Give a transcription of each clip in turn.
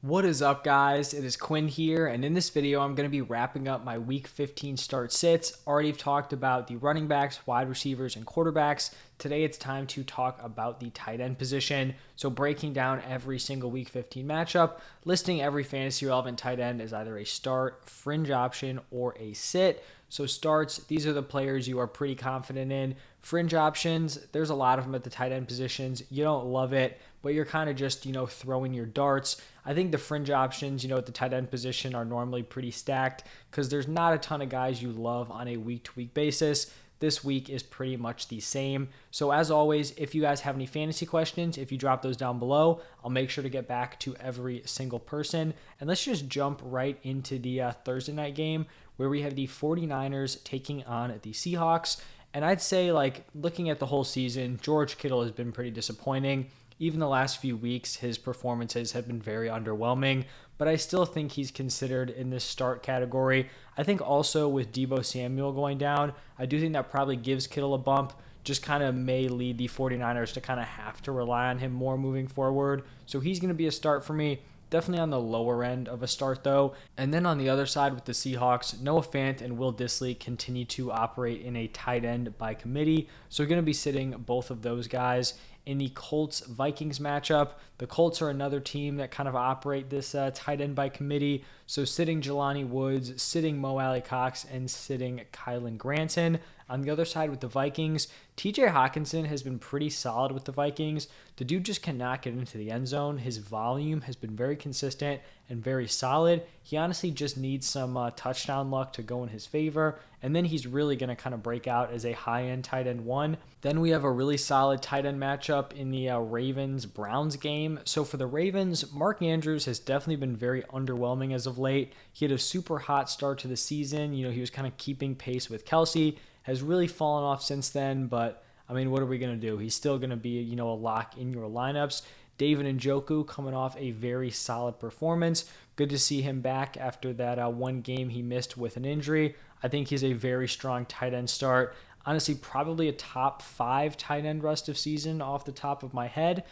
What is up, guys? It is Quinn here, and in this video I'm going to be wrapping up my week 15 start sits. Already talked about the running backs, wide receivers, and quarterbacks. Today it's time to talk about the tight end position. So breaking down every single week 15 matchup, listing every fantasy relevant tight end as either a start, fringe option, or a sit. So starts, these are the players you are pretty confident in. Fringe options, there's a lot of them at the tight end positions. You don't love it, but you're kind of just, throwing your darts. I think the fringe options, at the tight end position are normally pretty stacked because there's not a ton of guys you love on a week-to-week basis. This week is pretty much the same. So as always, if you guys have any fantasy questions, if you drop those down below, I'll make sure to get back to every single person. And let's just jump right into the Thursday night game where we have the 49ers taking on the Seahawks. And I'd say, looking at the whole season, George Kittle has been pretty disappointing. Even the last few weeks, his performances have been very underwhelming, but I still think he's considered in this start category. I think also with Deebo Samuel going down, I do think that probably gives Kittle a bump, just kind of may lead the 49ers to kind of have to rely on him more moving forward. So he's going to be a start for me. Definitely on the lower end of a start, though. And then on the other side with the Seahawks, Noah Fant and Will Dissly continue to operate in a tight end by committee. So we're going to be sitting both of those guys. In the Colts Vikings matchup, the Colts are another team that kind of operate this tight end by committee. So sitting Jelani Woods, sitting Mo Alley Cox, and sitting Kylan Granson. On the other side with the Vikings, TJ Hawkinson has been pretty solid with the Vikings. The dude just cannot get into the end zone. His volume has been very consistent and very solid. He honestly just needs some touchdown luck to go in his favor, and then he's really going to kind of break out as a high-end tight end one. Then we have a really solid tight end matchup in the Ravens-Browns game. So for the Ravens, Mark Andrews has definitely been very underwhelming as of late. He had a super hot start to the season. He was kind of keeping pace with Kelsey, has really fallen off since then, but I mean, what are we going to do? He's still going to be, a lock in your lineups. David Njoku coming off a very solid performance. Good to see him back after that one game he missed with an injury. I think he's a very strong tight end start. Honestly, probably a top 5 tight end rest of season off the top of my head.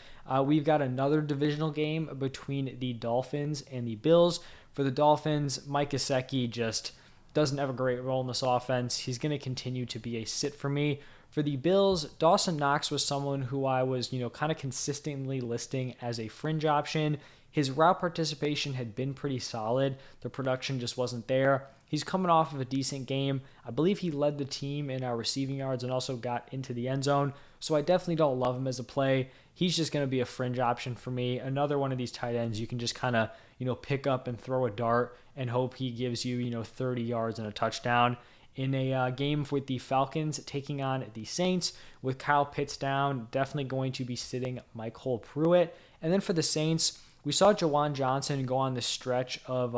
We've got another divisional game between the Dolphins and the Bills. For the Dolphins, Mike Gesicki just doesn't have a great role in this offense. He's going to continue to be a sit for me. For the Bills, Dawson Knox was someone who I was, kind of consistently listing as a fringe option. His route participation had been pretty solid. The production just wasn't there. He's coming off of a decent game. I believe he led the team in our receiving yards and also got into the end zone. So I definitely don't love him as a play. He's just going to be a fringe option for me. Another one of these tight ends you can just kind of, pick up and throw a dart and hope he gives you, 30 yards and a touchdown. In a game with the Falcons taking on the Saints, with Kyle Pitts down, definitely going to be sitting Michael Pruitt. And then for the Saints, we saw Jawan Johnson go on the stretch of,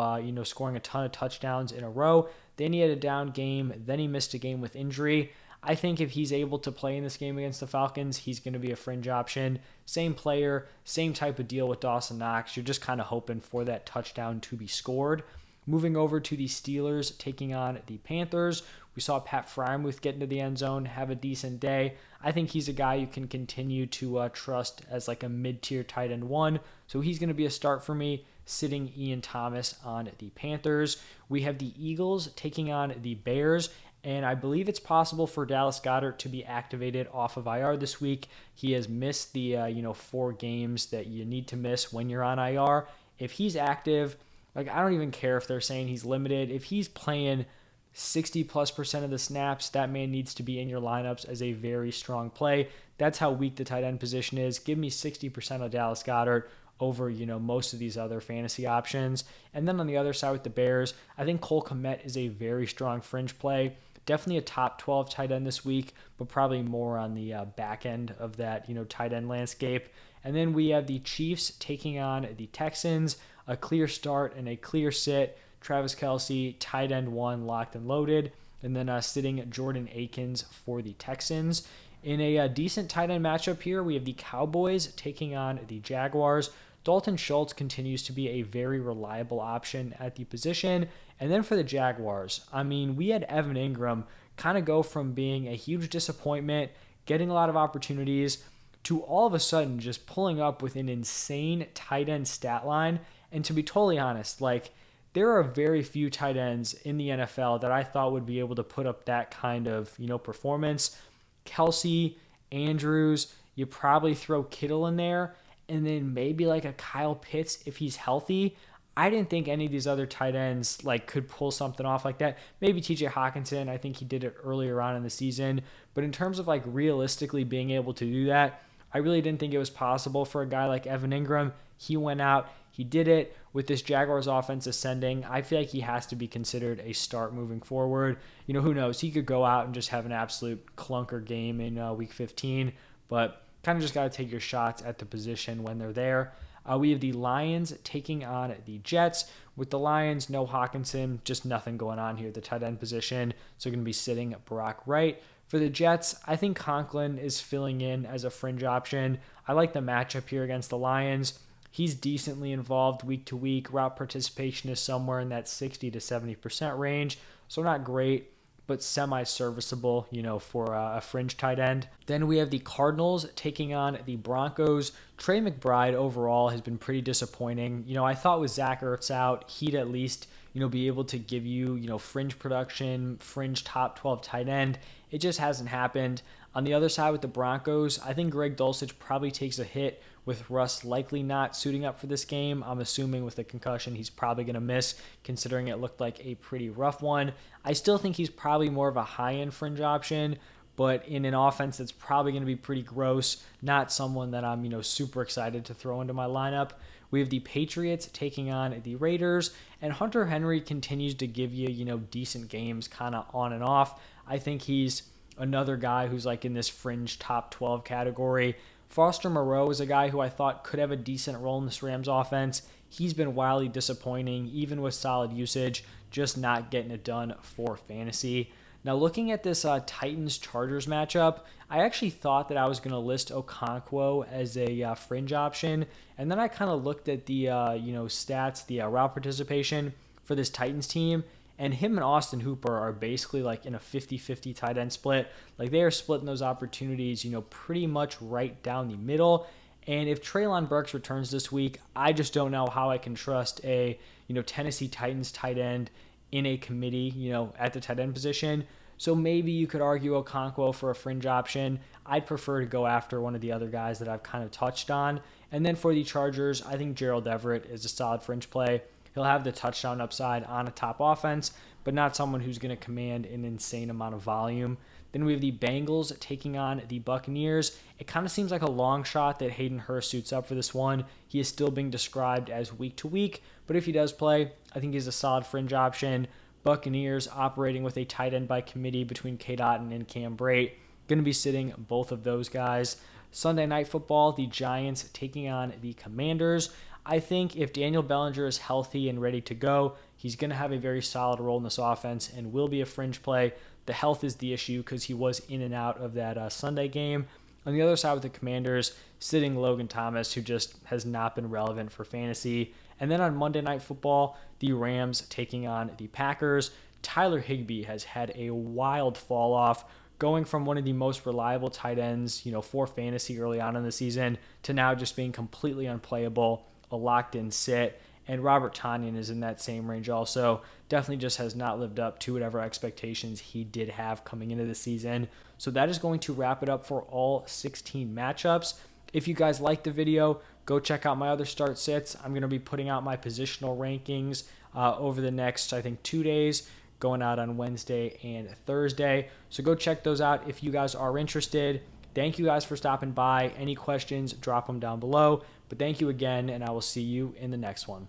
scoring a ton of touchdowns in a row. Then he had a down game. Then he missed a game with injury. I think if he's able to play in this game against the Falcons, he's going to be a fringe option. Same player, same type of deal with Dawson Knox. You're just kind of hoping for that touchdown to be scored. Moving over to the Steelers taking on the Panthers, we saw Pat Freiermuth get into the end zone, have a decent day. I think he's a guy you can continue to trust as like a mid-tier tight end one, so he's going to be a start for me, sitting Ian Thomas on the Panthers. We have the Eagles taking on the Bears, and I believe it's possible for Dallas Goedert to be activated off of IR this week. He has missed the 4 games that you need to miss when you're on IR. If he's active, I don't even care if they're saying he's limited. If he's playing 60+% of the snaps, that man needs to be in your lineups as a very strong play. That's how weak the tight end position is. Give me 60% of Dallas Goedert over, most of these other fantasy options. And then on the other side with the Bears, I think Cole Kmet is a very strong fringe play. Definitely a top 12 tight end this week, but probably more on the back end of that, tight end landscape. And then we have the Chiefs taking on the Texans. A clear start and a clear sit. Travis Kelce, tight end one, locked and loaded. And then sitting Jordan Akins for the Texans. In a decent tight end matchup here, we have the Cowboys taking on the Jaguars. Dalton Schultz continues to be a very reliable option at the position. And then for the Jaguars, we had Evan Ingram kind of go from being a huge disappointment, getting a lot of opportunities, to all of a sudden just pulling up with an insane tight end stat line, And to be totally honest, like, there are very few tight ends in the NFL that I thought would be able to put up that kind of, performance. Kelsey, Andrews, you probably throw Kittle in there, and then maybe like a Kyle Pitts if he's healthy. I didn't think any of these other tight ends like could pull something off like that. Maybe TJ Hawkinson, I think he did it earlier on in the season, but in terms of like realistically being able to do that, I really didn't think it was possible for a guy like Evan Ingram. He went out, he did it. With this Jaguars offense ascending, I feel like he has to be considered a start moving forward. Who knows? He could go out and just have an absolute clunker game in week 15, but kind of just got to take your shots at the position when they're there. We have the Lions taking on the Jets. With the Lions, no Hawkinson, just nothing going on here at the tight end position. So going to be sitting Brock Wright. For the Jets, I think Conklin is filling in as a fringe option. I like the matchup here against the Lions. He's decently involved week to week. Route participation is somewhere in that 60 to 70% range. So not great, but semi-serviceable, for a fringe tight end. Then we have the Cardinals taking on the Broncos. Trey McBride overall has been pretty disappointing. I thought with Zach Ertz out, he'd at least, be able to give you, fringe production, fringe top 12 tight end. It just hasn't happened. On the other side with the Broncos, I think Greg Dulcich probably takes a hit with Russ likely not suiting up for this game. I'm assuming with the concussion, he's probably going to miss, considering it looked like a pretty rough one. I still think he's probably more of a high-end fringe option, but in an offense that's probably going to be pretty gross, not someone that I'm, super excited to throw into my lineup. We have the Patriots taking on the Raiders, and Hunter Henry continues to give you, decent games kind of on and off. I think he's another guy who's like in this fringe top 12 category. Foster Moreau is a guy who I thought could have a decent role in this Rams offense. He's been wildly disappointing, even with solid usage, just not getting it done for fantasy. Now, looking at this Titans-Chargers matchup, I actually thought that I was going to list Okonkwo as a fringe option, and then I kind of looked at the stats, the route participation for this Titans team, and him and Austin Hooper are basically like in a 50-50 tight end split. Like they are splitting those opportunities, pretty much right down the middle. And if Treylon Burks returns this week, I just don't know how I can trust a, Tennessee Titans tight end in a committee, at the tight end position. So maybe you could argue Okonkwo for a fringe option. I'd prefer to go after one of the other guys that I've kind of touched on. And then for the Chargers, I think Gerald Everett is a solid fringe play. He'll have the touchdown upside on a top offense, but not someone who's going to command an insane amount of volume. Then we have the Bengals taking on the Buccaneers. It kind of seems like a long shot that Hayden Hurst suits up for this one. He is still being described as week to week, but if he does play, I think he's a solid fringe option. Buccaneers operating with a tight end by committee between Cade Otton and Cam Brate. Going to be sitting both of those guys. Sunday Night Football, the Giants taking on the Commanders. I think if Daniel Bellinger is healthy and ready to go, he's going to have a very solid role in this offense and will be a fringe play. The health is the issue because he was in and out of that Sunday game. On the other side with the Commanders, sitting Logan Thomas, who just has not been relevant for fantasy. And then on Monday Night Football, the Rams taking on the Packers. Tyler Higbee has had a wild fall off, going from one of the most reliable tight ends, for fantasy early on in the season to now just being completely unplayable, a locked-in sit. And Robert Tonyan is in that same range also. Definitely just has not lived up to whatever expectations he did have coming into the season. So that is going to wrap it up for all 16 matchups. If you guys liked the video, go check out my other start sits. I'm going to be putting out my positional rankings over the next, 2 days, going out on Wednesday and Thursday. So go check those out if you guys are interested. Thank you guys for stopping by. Any questions, drop them down below. But thank you again, and I will see you in the next one.